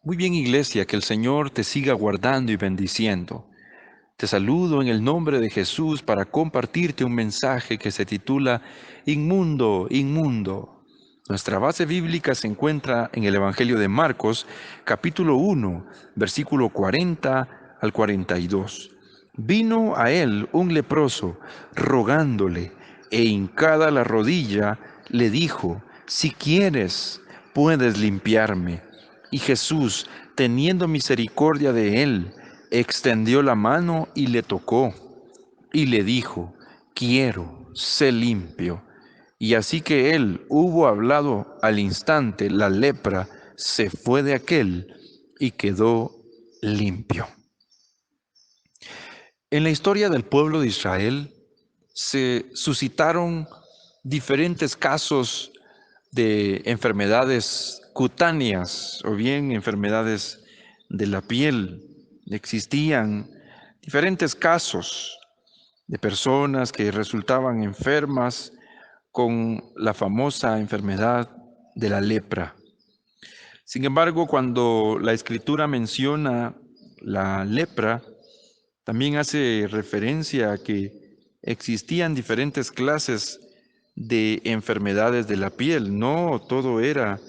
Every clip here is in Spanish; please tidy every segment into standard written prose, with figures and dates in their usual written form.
Muy bien, iglesia, que el Señor te siga guardando y bendiciendo. Te saludo en el nombre de Jesús para compartirte un mensaje que se titula Inmundo, inmundo. Nuestra base bíblica se encuentra en el Evangelio de Marcos, capítulo 1, versículo 40 al 42. Vino a él un leproso, rogándole, e hincada la rodilla, le dijo, si quieres, puedes limpiarme. Y Jesús, teniendo misericordia de él, extendió la mano y le tocó, y le dijo, quiero, sé limpio. Y así que él hubo hablado al instante, la lepra se fue de aquel y quedó limpio. En la historia del pueblo de Israel se suscitaron diferentes casos de enfermedades cutáneas o bien enfermedades de la piel. Existían diferentes casos de personas que resultaban enfermas con la famosa enfermedad de la lepra. Sin embargo, cuando la Escritura menciona la lepra, también hace referencia a que existían diferentes clases de enfermedades de la piel. No todo era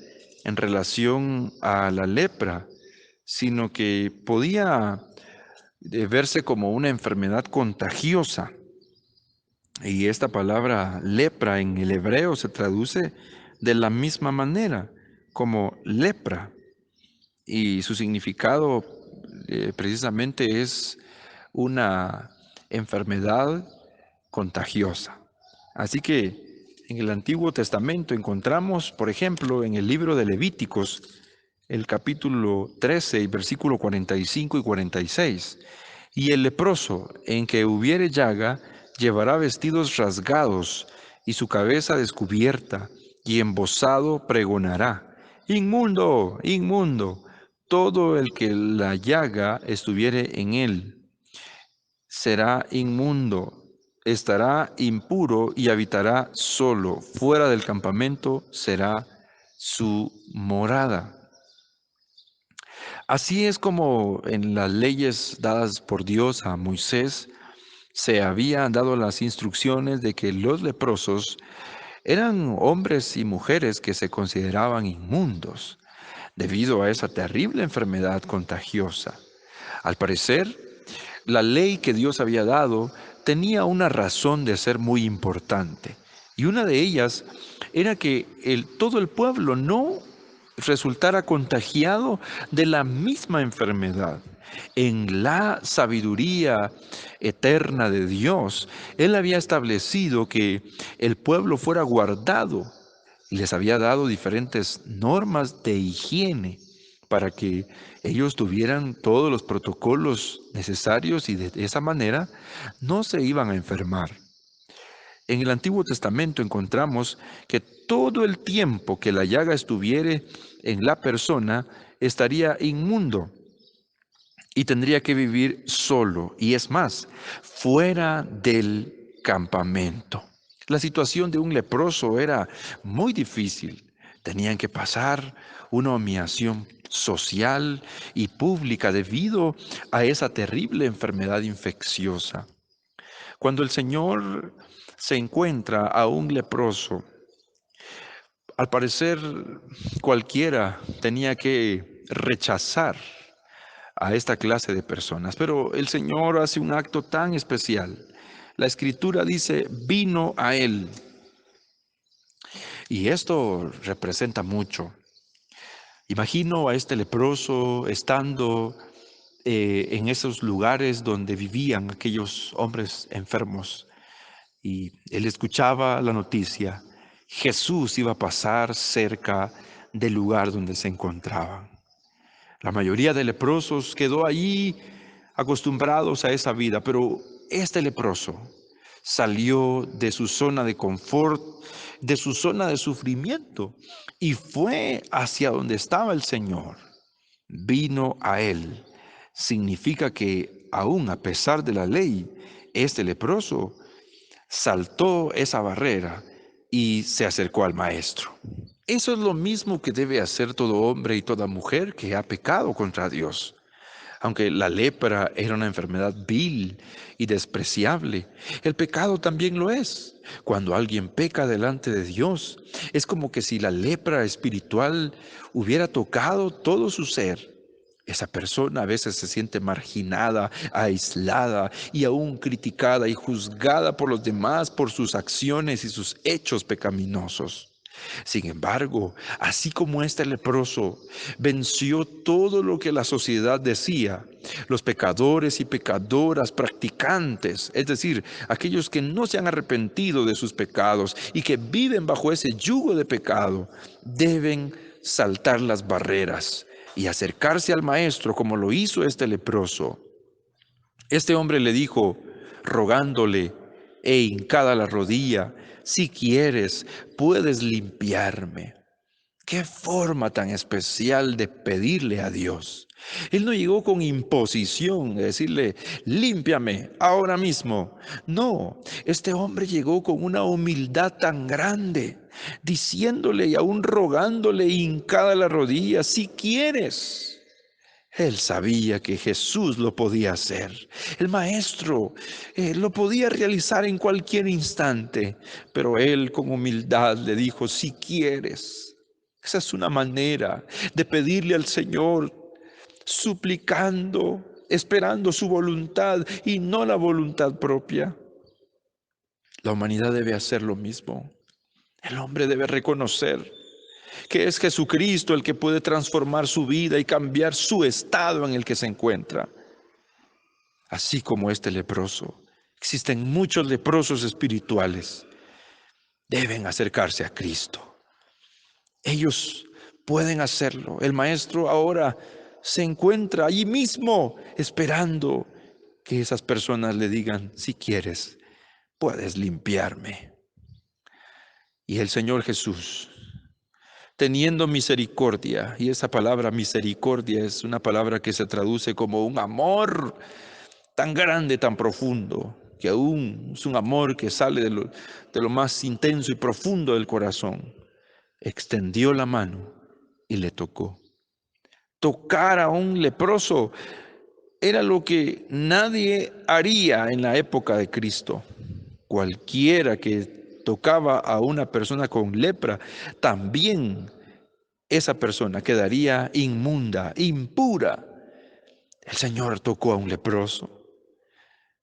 en relación a la lepra, sino que podía verse como una enfermedad contagiosa. Y esta palabra lepra en el hebreo se traduce de la misma manera, como lepra. Y su significado precisamente es una enfermedad contagiosa. Así que en el Antiguo Testamento encontramos, por ejemplo, en el libro de Levíticos, el capítulo 13 y versículo 45 y 46. Y el leproso en que hubiere llaga llevará vestidos rasgados y su cabeza descubierta, y embozado pregonará, inmundo, inmundo, todo el que la llaga estuviere en él será inmundo, estará impuro y habitará solo. Fuera del campamento será su morada. Así es como en las leyes dadas por Dios a Moisés se habían dado las instrucciones de que los leprosos eran hombres y mujeres que se consideraban inmundos debido a esa terrible enfermedad contagiosa. Al parecer, la ley que Dios había dado tenía una razón de ser muy importante. Y una de ellas era que todo el pueblo no resultara contagiado de la misma enfermedad. En la sabiduría eterna de Dios, Él había establecido que el pueblo fuera guardado y les había dado diferentes normas de higiene para que ellos tuvieran todos los protocolos necesarios y de esa manera no se iban a enfermar. En el Antiguo Testamento encontramos que todo el tiempo que la llaga estuviere en la persona estaría inmundo y tendría que vivir solo, y es más, fuera del campamento. La situación de un leproso era muy difícil. Tenían que pasar una humillación social y pública debido a esa terrible enfermedad infecciosa. Cuando el Señor se encuentra a un leproso, al parecer cualquiera tenía que rechazar a esta clase de personas. Pero el Señor hace un acto tan especial. La Escritura dice, vino a él. Y esto representa mucho. Imagino a este leproso estando en esos lugares donde vivían aquellos hombres enfermos. Y él escuchaba la noticia. Jesús iba a pasar cerca del lugar donde se encontraban. La mayoría de leprosos quedó allí acostumbrados a esa vida, pero este leproso salió de su zona de confort, de su zona de sufrimiento y fue hacia donde estaba el Señor. Vino a él. Significa que aún a pesar de la ley, este leproso saltó esa barrera y se acercó al maestro. Eso es lo mismo que debe hacer todo hombre y toda mujer que ha pecado contra Dios. Aunque la lepra era una enfermedad vil y despreciable, el pecado también lo es. Cuando alguien peca delante de Dios, es como que si la lepra espiritual hubiera tocado todo su ser. Esa persona a veces se siente marginada, aislada y aún criticada y juzgada por los demás por sus acciones y sus hechos pecaminosos. Sin embargo, así como este leproso venció todo lo que la sociedad decía, los pecadores y pecadoras practicantes, es decir, aquellos que no se han arrepentido de sus pecados y que viven bajo ese yugo de pecado, deben saltar las barreras y acercarse al maestro como lo hizo este leproso. Este hombre le dijo, rogándole e hincada la rodilla, si quieres, puedes limpiarme. Qué forma tan especial de pedirle a Dios. Él no llegó con imposición, de decirle, límpiame ahora mismo. No, este hombre llegó con una humildad tan grande, diciéndole y aún rogándole hincada la rodilla, si quieres. Él sabía que Jesús lo podía hacer. El maestro lo podía realizar en cualquier instante, pero él con humildad le dijo, si quieres. Esa es una manera de pedirle al Señor, suplicando, esperando su voluntad y no la voluntad propia. La humanidad debe hacer lo mismo. El hombre debe reconocer que es Jesucristo el que puede transformar su vida y cambiar su estado en el que se encuentra. Así como este leproso, existen muchos leprosos espirituales. Deben acercarse a Cristo. Ellos pueden hacerlo. El maestro ahora se encuentra allí mismo esperando que esas personas le digan, si quieres, puedes limpiarme. Y el Señor Jesús, teniendo misericordia, y esa palabra misericordia es una palabra que se traduce como un amor tan grande, tan profundo, que aún es un amor que sale de lo más intenso y profundo del corazón, extendió la mano y le tocó. Tocar a un leproso era lo que nadie haría en la época de Cristo. Cualquiera que tocaba a una persona con lepra, también esa persona quedaría inmunda, impura. El Señor tocó a un leproso.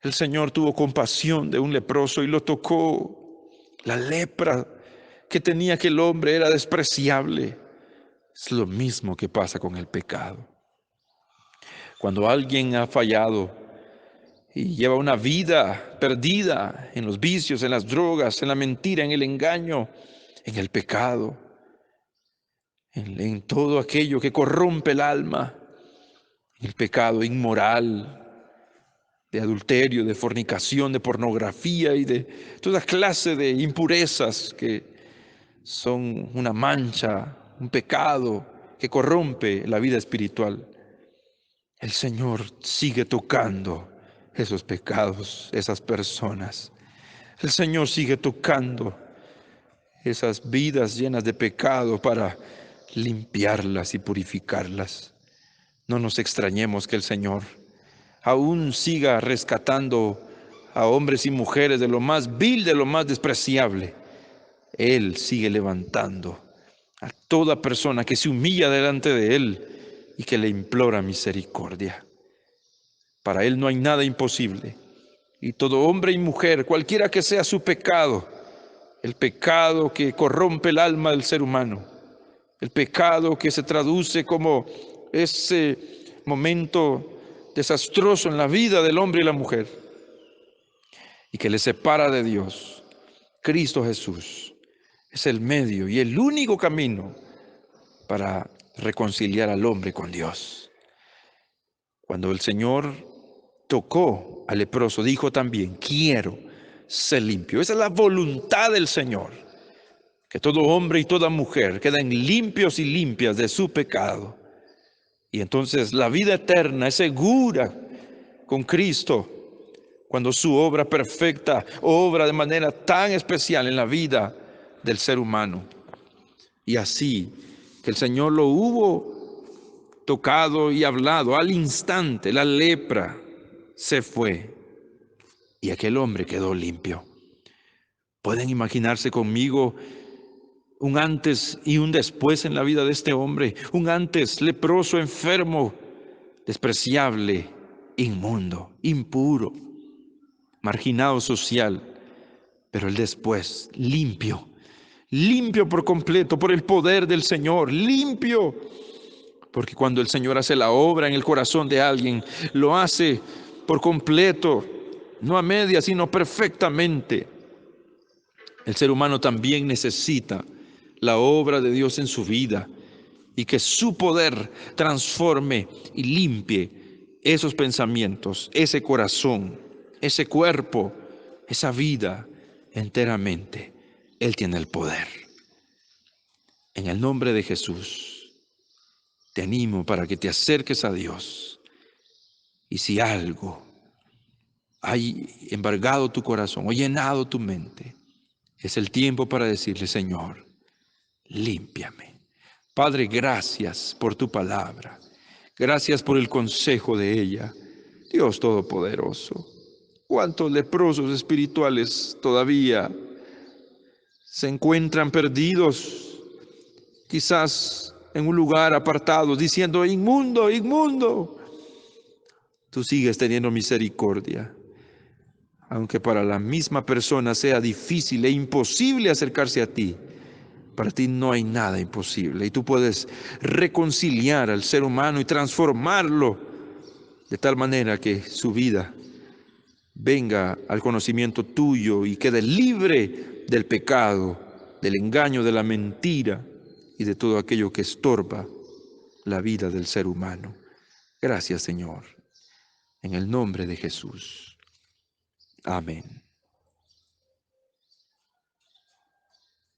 El Señor tuvo compasión de un leproso y lo tocó. La lepra que tenía aquel hombre era despreciable. Es lo mismo que pasa con el pecado. Cuando alguien ha fallado y lleva una vida perdida en los vicios, en las drogas, en la mentira, en el engaño, en el pecado, en todo aquello que corrompe el alma, el pecado inmoral, de adulterio, de fornicación, de pornografía y de toda clase de impurezas que son una mancha, un pecado que corrompe la vida espiritual. El Señor sigue tocando esos pecados, esas personas. El Señor sigue tocando esas vidas llenas de pecado para limpiarlas y purificarlas. No nos extrañemos que el Señor aún siga rescatando a hombres y mujeres de lo más vil, de lo más despreciable. Él sigue levantando a toda persona que se humilla delante de Él y que le implora misericordia. Para Él no hay nada imposible. Y todo hombre y mujer, cualquiera que sea su pecado, el pecado que corrompe el alma del ser humano, el pecado que se traduce como ese momento desastroso en la vida del hombre y la mujer y que le separa de Dios, Cristo Jesús es el medio y el único camino para reconciliar al hombre con Dios. Cuando el Señor tocó al leproso, dijo también, quiero ser limpio. Esa es la voluntad del Señor, que todo hombre y toda mujer queden limpios y limpias de su pecado. Y entonces la vida eterna es segura con Cristo, cuando su obra perfecta obra de manera tan especial en la vida del ser humano. Y así que el Señor lo hubo tocado y hablado, al instante la lepra se fue y aquel hombre quedó limpio. ¿Pueden imaginarse conmigo un antes y un después en la vida de este hombre? Un antes leproso, enfermo, despreciable, inmundo, impuro, marginado social, pero el después limpio, limpio por completo por el poder del Señor, limpio, porque cuando el Señor hace la obra en el corazón de alguien, lo hace por completo, no a medias, sino perfectamente. El ser humano también necesita la obra de Dios en su vida y que su poder transforme y limpie esos pensamientos, ese corazón, ese cuerpo, esa vida enteramente. Él tiene el poder. En el nombre de Jesús, te animo para que te acerques a Dios. Y si algo ha embargado tu corazón o llenado tu mente, es el tiempo para decirle: Señor, límpiame. Padre, gracias por tu palabra. Gracias por el consejo de ella. Dios Todopoderoso, ¿cuántos leprosos espirituales todavía se encuentran perdidos, quizás en un lugar apartado, diciendo: inmundo, inmundo? Tú sigues teniendo misericordia. Aunque para la misma persona sea difícil e imposible acercarse a ti, para ti no hay nada imposible. Y tú puedes reconciliar al ser humano y transformarlo de tal manera que su vida venga al conocimiento tuyo y quede libre del pecado, del engaño, de la mentira y de todo aquello que estorba la vida del ser humano. Gracias, Señor, en el nombre de Jesús. Amén.